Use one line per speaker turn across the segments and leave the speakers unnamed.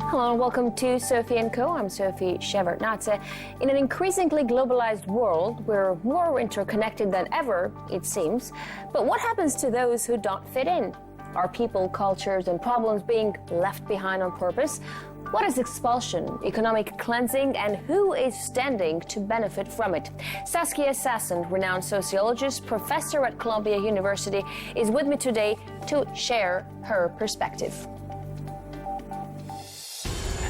Hello and welcome to Sophie&Co. I'm Sophie Shevardnadze. In an increasingly globalized world, we're more interconnected than ever, it seems. But what happens to those who don't fit in? Are people, cultures, and problems being left behind on purpose? What is expulsion, economic cleansing, and who is standing to benefit from it? Saskia Sassen, renowned sociologist, professor at Columbia University, is with me today to share her perspective.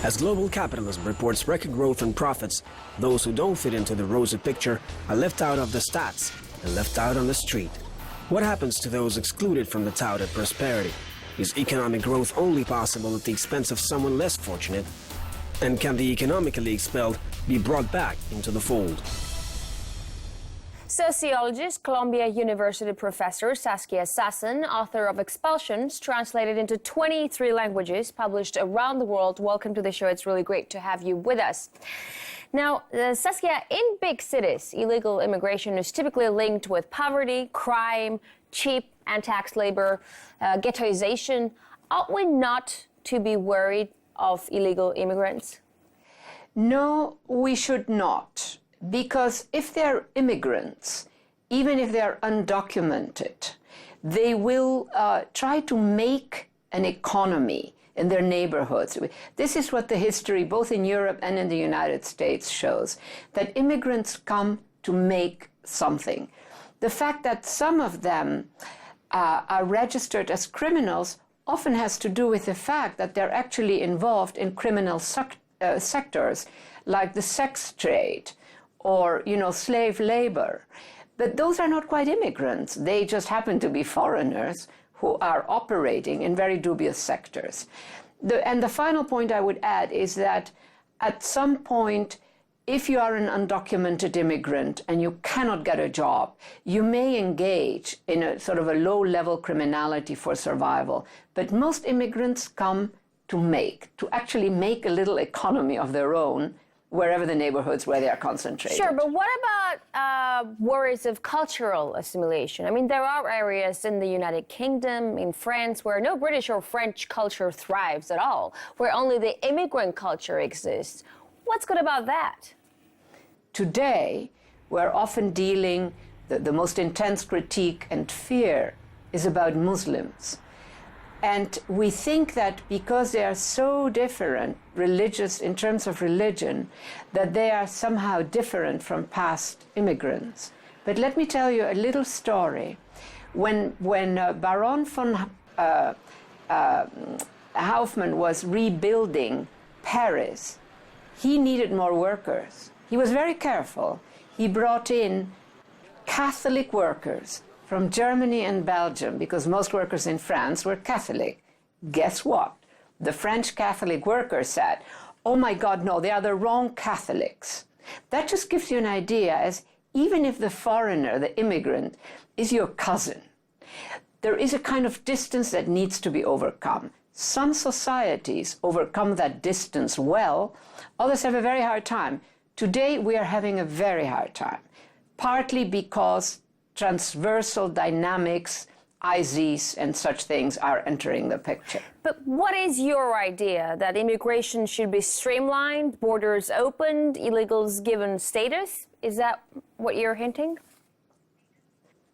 As global capitalism reports record growth and profits, those who don't fit into the rosy picture are left out of the stats and left out on the street. What happens to those excluded from the touted prosperity? Is economic growth only possible at the expense of someone less fortunate? And can the economically expelled be brought back into the fold?
Sociologist, Columbia University professor Saskia Sassen, author of Expulsions, translated into 23 languages, published around the world. Welcome to the show. It's really great to have you with us. Now, Saskia, in big cities, illegal immigration is typically linked with poverty, crime, cheap and taxed labor, ghettoization. Ought we not to be worried of illegal immigrants?
No, we should not. Because if they're immigrants, even if they're undocumented, they will try to make an economy in their neighborhoods. This is what the history, both in Europe and in the United States, shows, that immigrants come to make something. The fact that some of them are registered as criminals often has to do with the fact that they're actually involved in criminal sectors like the sex trade, or, slave labor. But those are not quite immigrants. They just happen to be foreigners who are operating in very dubious sectors. And the final point I would add is that at some point, if you are an undocumented immigrant and you cannot get a job, you may engage in a sort of a low-level criminality for survival. But most immigrants come to actually make a little economy of their own, wherever the neighborhoods where they are concentrated.
Sure, but what about worries of cultural assimilation? I mean, there are areas in the United Kingdom, in France, where no British or French culture thrives at all, where only the immigrant culture exists. What's good about that?
Today, we're often dealing, the most intense critique and fear is about Muslims. And we think that because they are so different, religious in terms of religion, that they are somehow different from past immigrants. But let me tell you a little story. When Baron von Hauffmann was rebuilding Paris, he needed more workers. He was very careful. He brought in Catholic workers from Germany and Belgium, because most workers in France were Catholic. Guess what? The French Catholic workers said, oh my God, no, they are the wrong Catholics. That just gives you an idea, as even if the foreigner, the immigrant, is your cousin, there is a kind of distance that needs to be overcome. Some societies overcome that distance well, others have a very hard time. Today, we are having a very hard time, partly because transversal dynamics, IZs, and such things are entering the picture.
But what is your idea? That immigration should be streamlined, borders opened, illegals given status? Is that what you're hinting?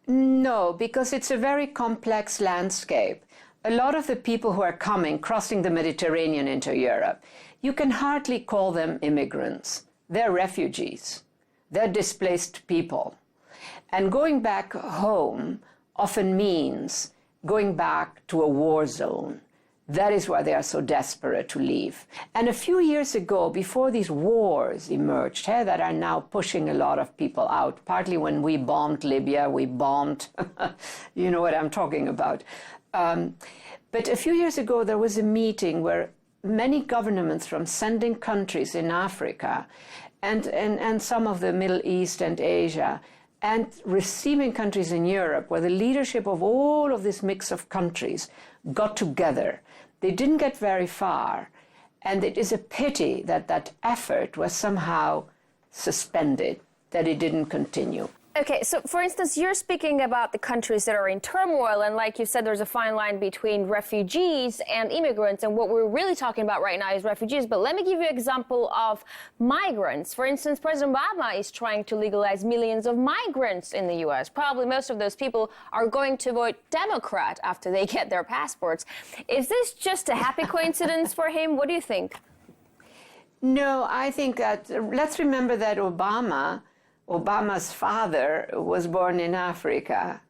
No, because it's a very complex landscape. A lot of the people who are coming, crossing the Mediterranean into Europe, you can hardly call them immigrants. They're refugees. They're displaced people. And going back home often means going back to a war zone. That is why they are so desperate to leave. And a few years ago, before these wars emerged, that are now pushing a lot of people out, partly when we bombed Libya, we bombed, you know what I'm talking about. But a few years ago, there was a meeting where many governments from sending countries in Africa and some of the Middle East and Asia, and receiving countries in Europe, where the leadership of all of this mix of countries got together. They didn't get very far, and it is a pity that that effort was somehow suspended, that it didn't continue.
Okay, so for instance, you're speaking about the countries that are in turmoil, and like you said, there's a fine line between refugees and immigrants, and what we're really talking about right now is refugees. But let me give you an example of migrants. For instance, President Obama is trying to legalize millions of migrants in the U.S. Probably most of those people are going to vote Democrat after they get their passports. Is this just a happy coincidence for him? What do you think?
No, I think that, let's remember that Obama's father was born in Africa.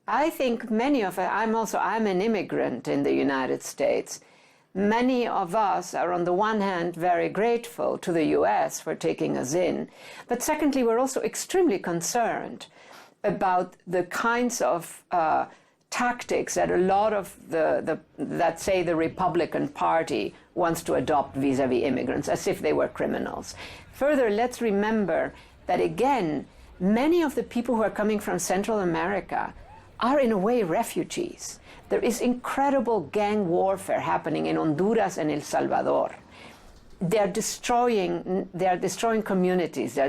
I think many of us, I'm an immigrant in the United States. Many of us are on the one hand very grateful to the US for taking us in, but secondly, we're also extremely concerned about the kinds of tactics that a lot of let's say the Republican Party wants to adopt vis-a-vis immigrants, as if they were criminals. Further, let's remember that again, many of the people who are coming from Central America are in a way refugees. There is incredible gang warfare happening in Honduras and El Salvador. They're destroying communities,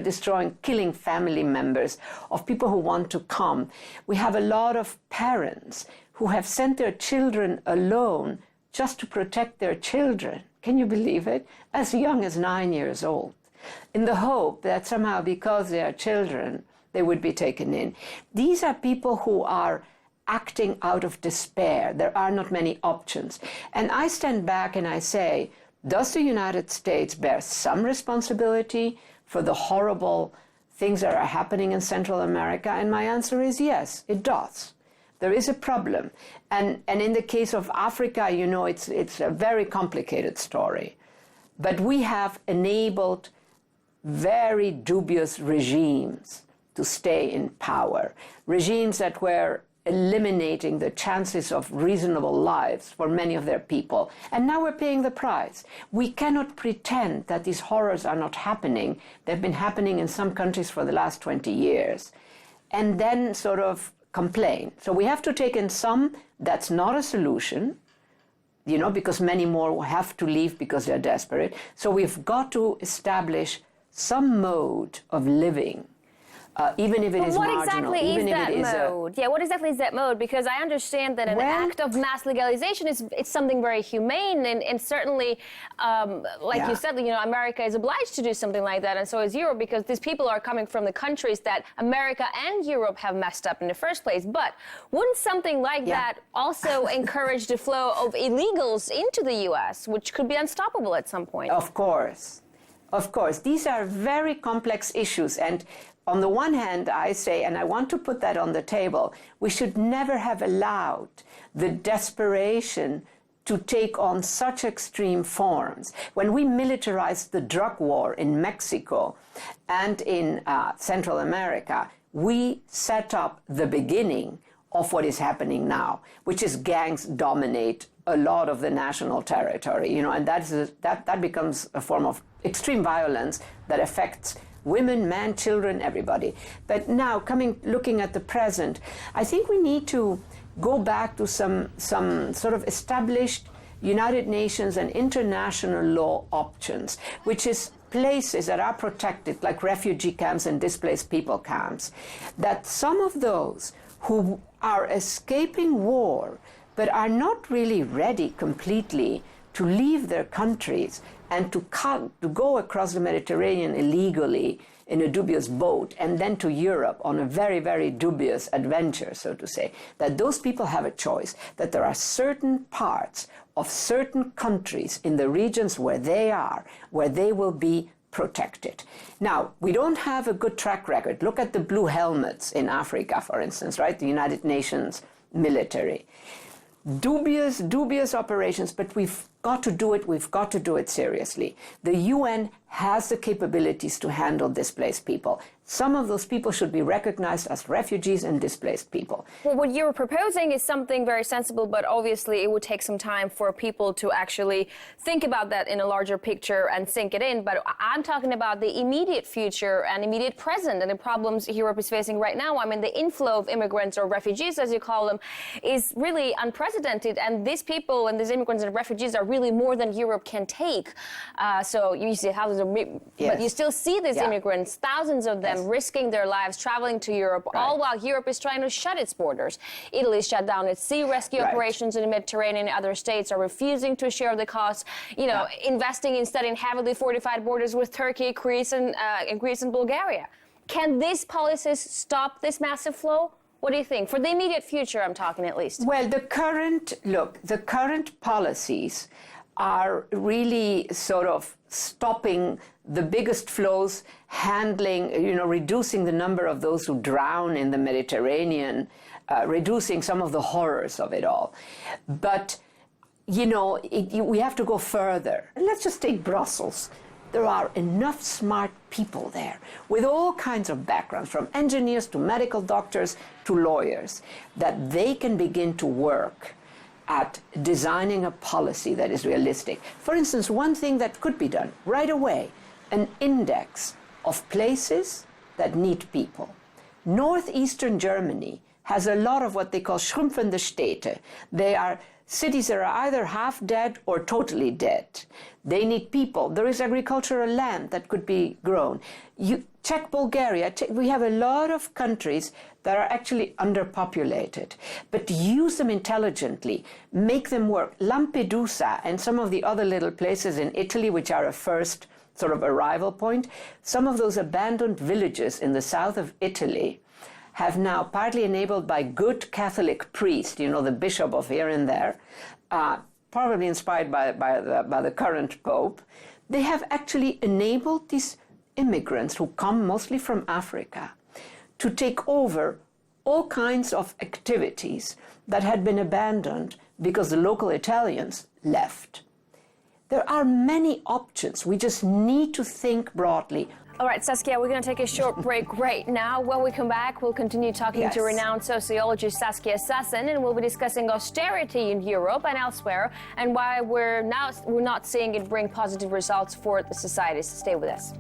killing family members of people who want to come. We have a lot of parents who have sent their children alone just to protect their children. Can you believe it? As young as 9 years old, in the hope that somehow because they are children, they would be taken in. These are people who are acting out of despair. There are not many options. And I stand back and I say, does the United States bear some responsibility for the horrible things that are happening in Central America? And my answer is yes, it does. There is a problem. And in the case of Africa, you know, it's a very complicated story. But we have enabled very dubious regimes to stay in power, regimes that were eliminating the chances of reasonable lives for many of their people. And now we're paying the price. We cannot pretend that these horrors are not happening. They've been happening in some countries for the last 20 years. And then sort of complain. So we have to take in some. That's not a solution, you know, because many more have to leave because they're desperate. So we've got to establish some mode of living, even if it is marginal.
What exactly is that mode? Yeah, what exactly is that mode? Because I understand that an act of mass legalization it's something very humane, and certainly, like you said, you know, America is obliged to do something like that, and so is Europe, because these people are coming from the countries that America and Europe have messed up in the first place. But wouldn't something like that also encourage the flow of illegals into the U.S., which could be unstoppable at some point?
Of course. Of course. These are very complex issues, and on the one hand, I say, and I want to put that on the table, we should never have allowed the desperation to take on such extreme forms. When we militarized the drug war in Mexico and in Central America, we set up the beginning of what is happening now, which is gangs dominate a lot of the national territory, you know, and that becomes a form of extreme violence that affects women, men, children, everybody. But now, looking at the present, I think we need to go back to some sort of established United Nations and international law options, which is places that are protected, like refugee camps and displaced people camps, that some of those who are escaping war but are not really ready completely to leave their countries and to go across the Mediterranean illegally in a dubious boat and then to Europe on a very, very dubious adventure, so to say, that those people have a choice, that there are certain parts of certain countries in the regions where they will be protected. Now, we don't have a good track record. Look at the blue helmets in Africa, for instance, right? The United Nations military. Dubious operations, but we've got to do it. We've got to do it seriously. The UN has the capabilities to handle displaced people. Some of those people should be recognized as refugees and displaced people.
Well, what you're proposing is something very sensible, but obviously it would take some time for people to actually think about that in a larger picture and sink it in. But I'm talking about the immediate future and immediate present and the problems Europe is facing right now. I mean, the inflow of immigrants or refugees, as you call them, is really unprecedented. And these people and these immigrants and refugees are really really more than Europe can take. So you see thousands of, but you still see these immigrants, thousands of them, risking their lives, traveling to Europe, all while Europe is trying to shut its borders. Italy shut down its sea rescue operations in the Mediterranean. Other states are refusing to share the costs, you know, investing instead in heavily fortified borders with Turkey, Greece, and Bulgaria. Can these policies stop this massive flow? What do you think? For the immediate future, I'm talking at least.
Well, the current policies are really sort of stopping the biggest flows, handling, you know, reducing the number of those who drown in the Mediterranean, reducing some of the horrors of it all. But, you know, we have to go further. Let's just take Brussels. There are enough smart people there with all kinds of backgrounds, from engineers to medical doctors to lawyers, that they can begin to work at designing a policy that is realistic. For instance, one thing that could be done right away, an index of places that need people. Northeastern Germany has a lot of what they call schrumpfende Städte. They are cities that are either half dead or totally dead. They need people. There is agricultural land that could be grown. Check Bulgaria. We have a lot of countries that are actually underpopulated, but use them intelligently, make them work. Lampedusa and some of the other little places in Italy, which are a first sort of arrival point, some of those abandoned villages in the south of Italy have now, partly enabled by good Catholic priests, you know, the bishop of here and there, probably inspired by the current pope, they have actually enabled these immigrants who come mostly from Africa to take over all kinds of activities that had been abandoned because the local Italians left. There are many options. We just need to think broadly.
All right, Saskia, we're going to take a short break right now. When we come back, we'll continue talking to renowned sociologist Saskia Sassen, and we'll be discussing austerity in Europe and elsewhere, and why we're not seeing it bring positive results for the societies. Stay with us.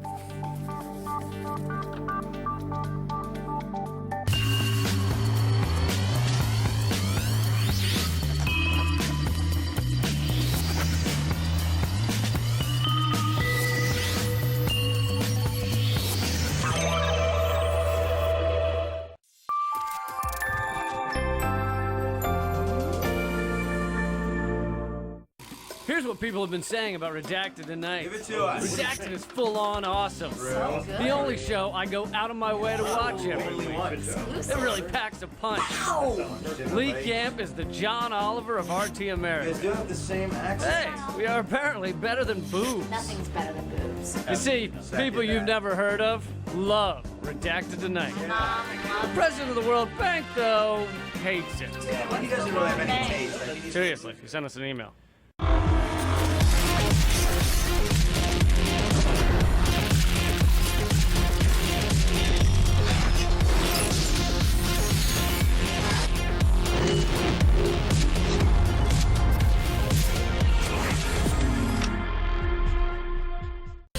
Here's what people have been saying about Redacted tonight.
Give it to us.
Redacted is full-on awesome.
So
good. The only show I go out of my way to watch every week. It really packs a punch. Lee Camp is the John Oliver of RT America.
You guys do have the same accent.
Hey, we are apparently better than boobs.
Nothing's better than boobs.
You see, people you've never heard of love Redacted tonight. The president of the World Bank, though, hates it.
Yeah, he doesn't really have any taste.
Seriously, he sent us an email.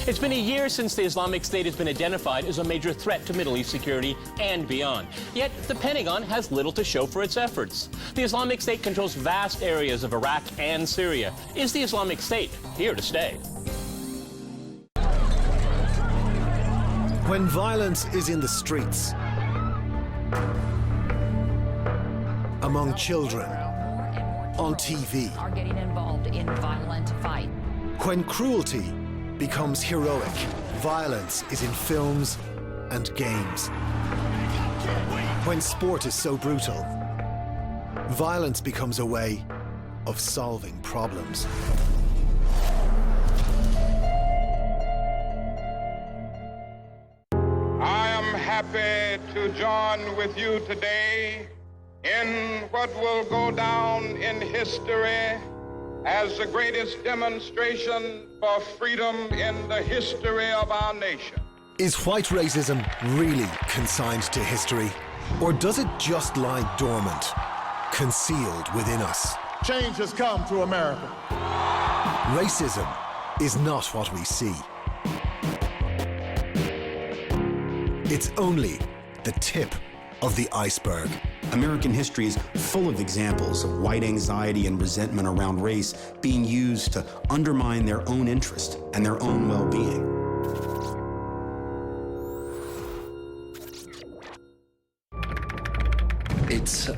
It's been a year since the Islamic State has been identified as a major threat to Middle East security and beyond. Yet the Pentagon has little to show for its efforts. The Islamic State controls vast areas of Iraq and Syria. Is the Islamic State here to stay?
When violence is in the streets, among children, on TV,
are getting involved in violent fight.
when cruelty becomes heroic, violence is in films and games. When sport is so brutal, violence becomes a way of solving problems.
I am happy to join with you today in what will go down in history as the greatest demonstration for freedom in the history of our nation.
Is white racism really consigned to history? Or does it just lie dormant, concealed within us?
Change has come to America.
Racism is not what we see. It's only the tip of the iceberg.
American history is full of examples of white anxiety and resentment around race being used to undermine their own interest and their own well-being.
It's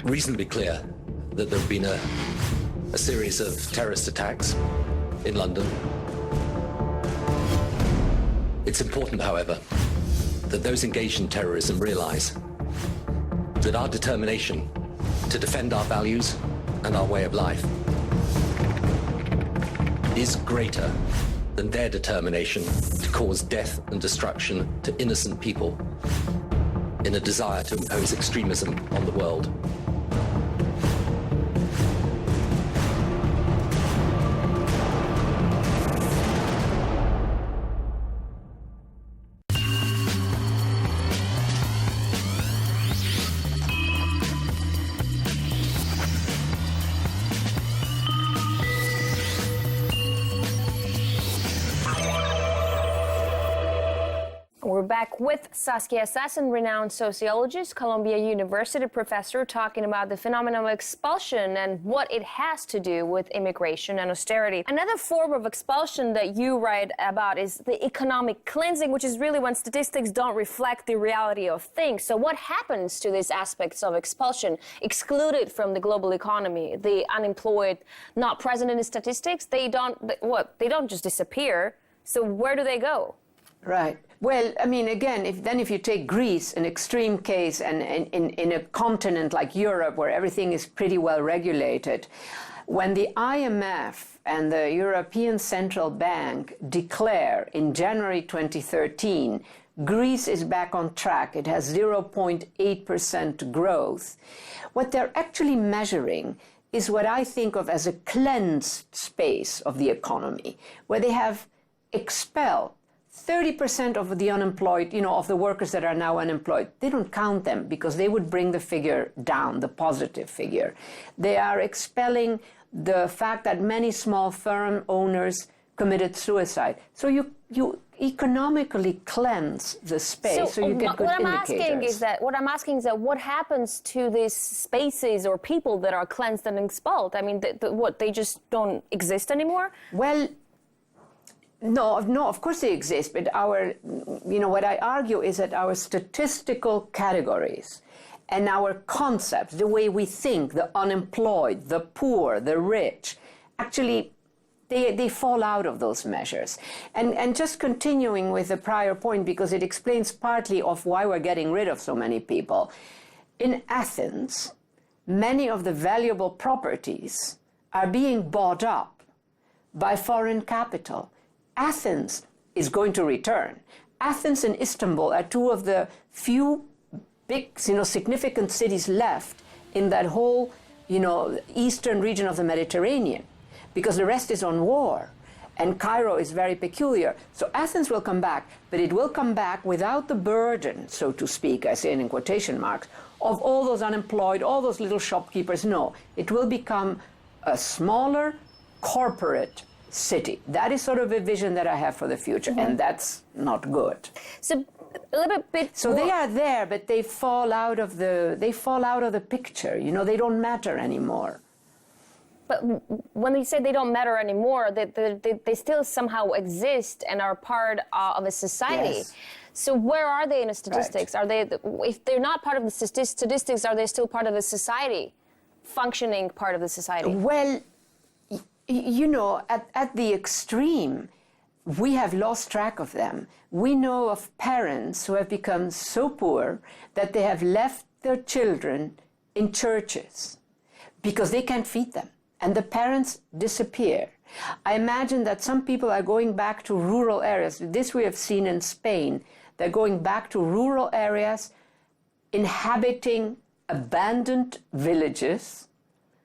reasonably clear that there have been a series of terrorist attacks in London. It's important, however, that those engaged in terrorism realize that our determination to defend our values and our way of life is greater than their determination to cause death and destruction to innocent people in a desire to impose extremism on the world.
We're back with Saskia Sassen, renowned sociologist, Columbia University professor, talking about the phenomenon of expulsion and what it has to do with immigration and austerity. Another form of expulsion that you write about is the economic cleansing, which is really when statistics don't reflect the reality of things. So what happens to these aspects of expulsion, excluded from the global economy? The unemployed, not present in the statistics, they don't just disappear. So where do they go?
Right. Well, I mean, again, if you take Greece, an extreme case, and in a continent like Europe where everything is pretty well regulated, when the IMF and the European Central Bank declare in January 2013, Greece is back on track, it has 0.8% growth, what they're actually measuring is what I think of as a cleansed space of the economy, where they have expelled 30% of the unemployed, of the workers that are now unemployed. They don't count them because they would bring the figure down, the positive figure. They are expelling the fact that many small firm owners committed suicide. So you economically cleanse the space, so you get good indicators.
What I'm asking is that what happens to these spaces or people that are cleansed and expelled? I mean, they just don't exist anymore?
Well, No, of course they exist, but what I argue is that our statistical categories and our concepts, the way we think, the unemployed, the poor, the rich, actually they fall out of those measures. And just continuing with the prior point, because it explains partly of why we're getting rid of so many people. In Athens, many of the valuable properties are being bought up by foreign capital. Athens is going to return. Athens and Istanbul are two of the few big, significant cities left in that whole, eastern region of the Mediterranean, because the rest is on war, and Cairo is very peculiar. So Athens will come back, but it will come back without the burden, so to speak, I say it in quotation marks, of all those unemployed, all those little shopkeepers. No, it will become a smaller corporate city. That is sort of a vision that I have for the future, and that's not good.
So a little bit.
So they are there, but they fall out of the picture. They don't matter anymore.
But when they say they don't matter anymore, they still somehow exist and are part of a society.
Yes.
So where are they in the statistics?
Right.
Are they? If they're not part of the statistics, are they still part of the society, functioning part of the society?
Well, at the extreme, we have lost track of them. We know of parents who have become so poor that they have left their children in churches because they can't feed them, and the parents disappear. I imagine that some people are going back to rural areas. This we have seen in Spain. They're going back to rural areas, inhabiting abandoned villages,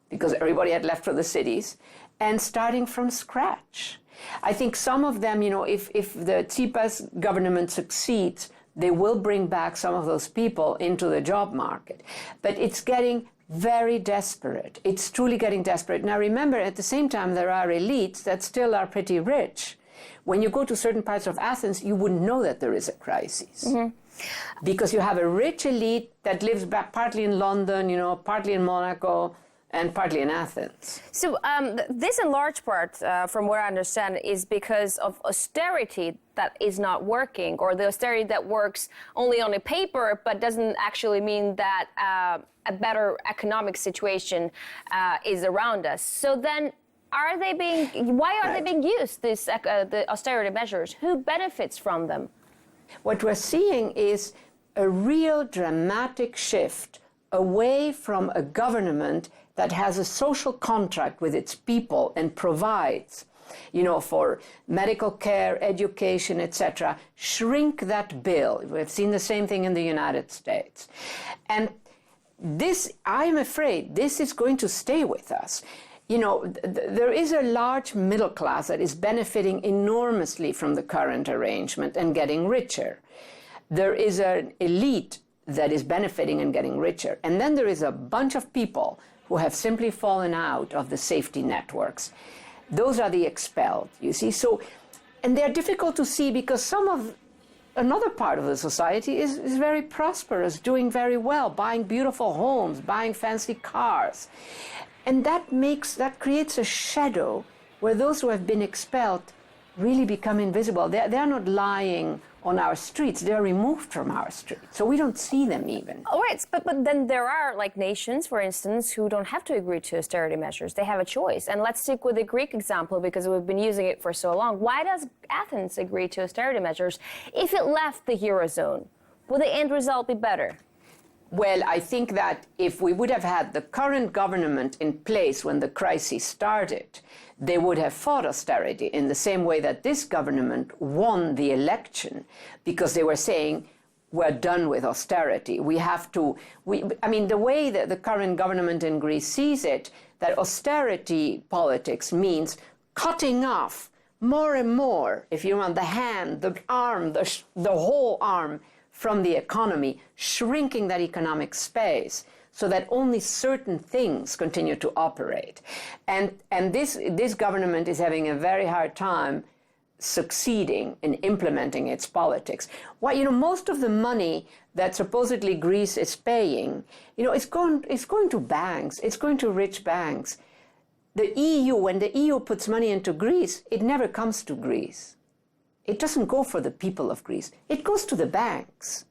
because everybody had left for the cities, and starting from scratch. I think some of them, if the Tsipras government succeeds, they will bring back some of those people into the job market. But it's getting very desperate. It's truly getting desperate. Now remember, at the same time, there are elites that still are pretty rich. When you go to certain parts of Athens, you wouldn't know that there is a crisis. Because you have a rich elite that lives partly in London, partly in Monaco, and partly in Athens.
So this, in large part, from what I understand, is because of austerity that is not working, or the austerity that works only on the paper, but doesn't actually mean that a better economic situation is around us. So then, why are they being used, the austerity measures? Who benefits from them?
What we're seeing is a real dramatic shift away from a government that has a social contract with its people and provides, for medical care, education, etc. Shrink that bill. We've seen the same thing in the United States. And this, I'm afraid, this is going to stay with us. There is a large middle class that is benefiting enormously from the current arrangement and getting richer. There is an elite that is benefiting and getting richer. And then there is a bunch of people who have simply fallen out of the safety networks. Those are the expelled, you see. So, and they're difficult to see because another part of the society is very prosperous, doing very well, buying beautiful homes, buying fancy cars. And that creates a shadow where those who have been expelled really become invisible. They're not lying on our streets. They're removed from our streets. So we don't see them even.
All right, but then there are nations, for instance, who don't have to agree to austerity measures. They have a choice. And let's stick with the Greek example because we've been using it for so long. Why does Athens agree to austerity measures if it left the Eurozone? Will the end result be better?
Well, I think that if we would have had the current government in place when the crisis started, they would have fought austerity in the same way that this government won the election because they were saying, we're done with austerity. The way that the current government in Greece sees it, that austerity politics means cutting off more and more, if you want, the hand, the arm, the whole arm from the economy, shrinking that economic space so that only certain things continue to operate. And this government is having a very hard time succeeding in implementing its politics. Most of the money that supposedly Greece is paying, it's going to banks, it's going to rich banks. The EU, when the EU puts money into Greece, it never comes to Greece. It doesn't go for the people of Greece. It goes to the banks.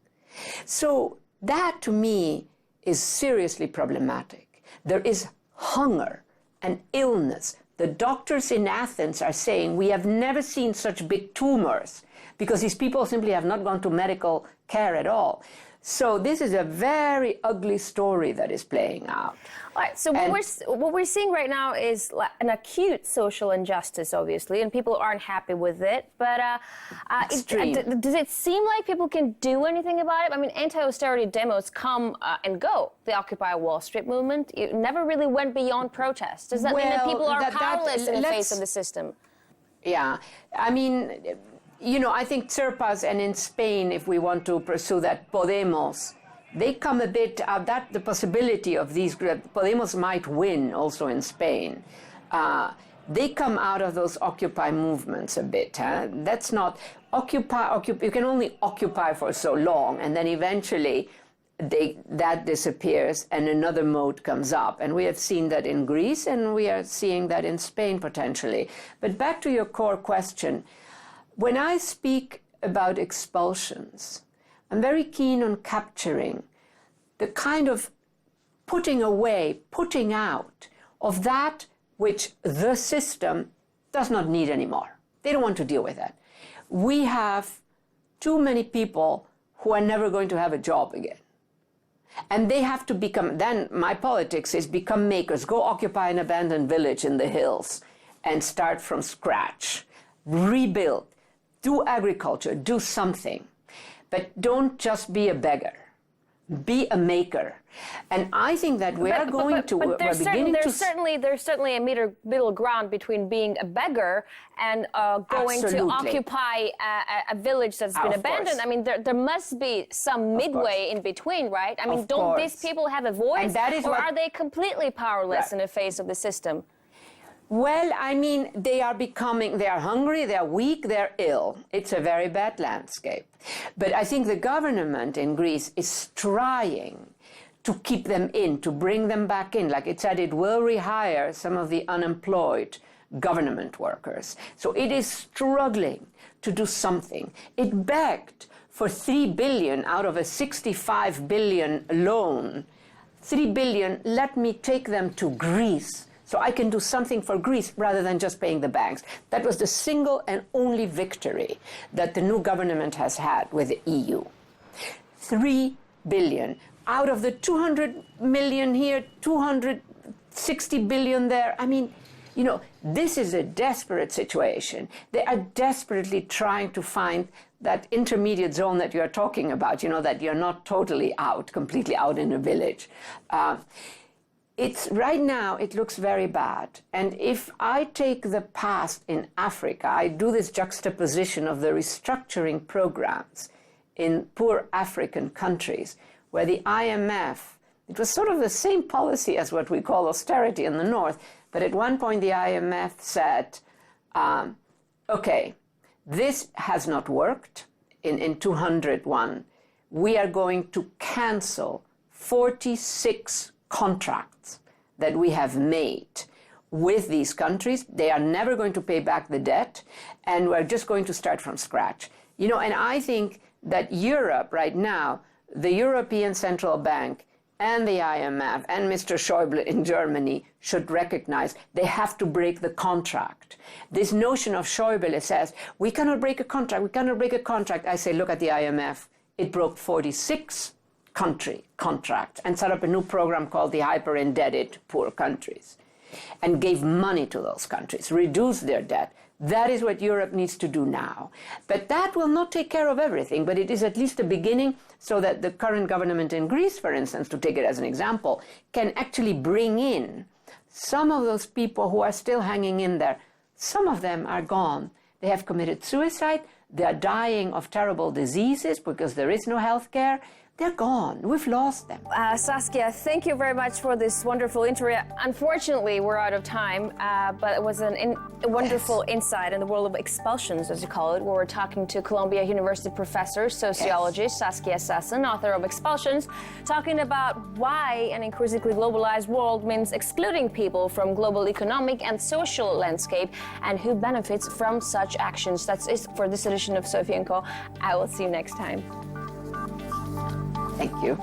So that, to me, is seriously problematic. There is hunger and illness. The doctors in Athens are saying we have never seen such big tumors because these people simply have not gone to medical care at all. So this is a very ugly story that is playing out.
All right, so what we're seeing right now is an acute social injustice, obviously, and people aren't happy with it. But does it seem like people can do anything about it? I mean, anti-austerity demos come and go. The Occupy Wall Street movement, it never really went beyond protests. Does that mean that people are powerless in the face of the system?
Yeah, I mean, I think Tsirpas and in Spain, if we want to pursue that, Podemos, they come a bit out that the possibility of these groups, Podemos might win also in Spain. They come out of those Occupy movements a bit. That's not, Occupy, you can only occupy for so long, and then eventually that disappears and another mode comes up. And we have seen that in Greece, and we are seeing that in Spain potentially. But back to your core question, when I speak about expulsions, I'm very keen on capturing the kind of putting away, putting out of that which the system does not need anymore. They don't want to deal with that. We have too many people who are never going to have a job again. And they have to become, then my politics is become makers, go occupy an abandoned village in the hills and start from scratch, rebuild. Do agriculture, do something, but don't just be a beggar. Be a maker. And I think that we're
there's certainly a middle ground between being a beggar and going to occupy a village that's been abandoned. I mean, there must be some midway in between, right? I mean, don't these people have a voice, or are they completely powerless in the face of the system?
Well, I mean, they are hungry, they're weak, they're ill. It's a very bad landscape. But I think the government in Greece is trying to keep them in, to bring them back in. Like it said, it will rehire some of the unemployed government workers. So it is struggling to do something. It begged for 3 billion out of a 65 billion loan. 3 billion, let me take them to Greece so I can do something for Greece rather than just paying the banks. That was the single and only victory that the new government has had with the EU. 3 billion. Out of the 200 million here, 260 billion there. I mean, you know, this is a desperate situation. They are desperately trying to find that intermediate zone that you're talking about, you know, that you're not totally out, completely out in a village. Right now, it looks very bad. And if I take the past in Africa, I do this juxtaposition of the restructuring programs in poor African countries, where the IMF, it was sort of the same policy as what we call austerity in the North, but at one point the IMF said, okay, this has not worked in 201. We are going to cancel 46 contracts that we have made with these countries. They are never going to pay back the debt, and we're just going to start from scratch. You know, and I think that Europe right now, the European Central Bank and the IMF and Mr. Schäuble in Germany should recognize they have to break the contract. This notion of Schäuble says, we cannot break a contract, we cannot break a contract. I say, look at the IMF. It broke 46 country contracts and set up a new program called the hyper-indebted poor countries and gave money to those countries, reduced their debt. That is what Europe needs to do now. But that will not take care of everything, but it is at least a beginning so that the current government in Greece, for instance, to take it as an example, can actually bring in some of those people who are still hanging in there. Some of them are gone. They have committed suicide. They are dying of terrible diseases because there is no health care. They're gone. We've lost them.
Saskia, thank you very much for this wonderful interview. Unfortunately, we're out of time, but it was a wonderful insight in the world of expulsions, as you call it, where we're talking to Columbia University professor, sociologist Saskia Sassen, author of Expulsions, talking about why an increasingly globalized world means excluding people from global economic and social landscape and who benefits from such actions. That's it for this edition of Sophie&Co. I will see you next time.
Thank you.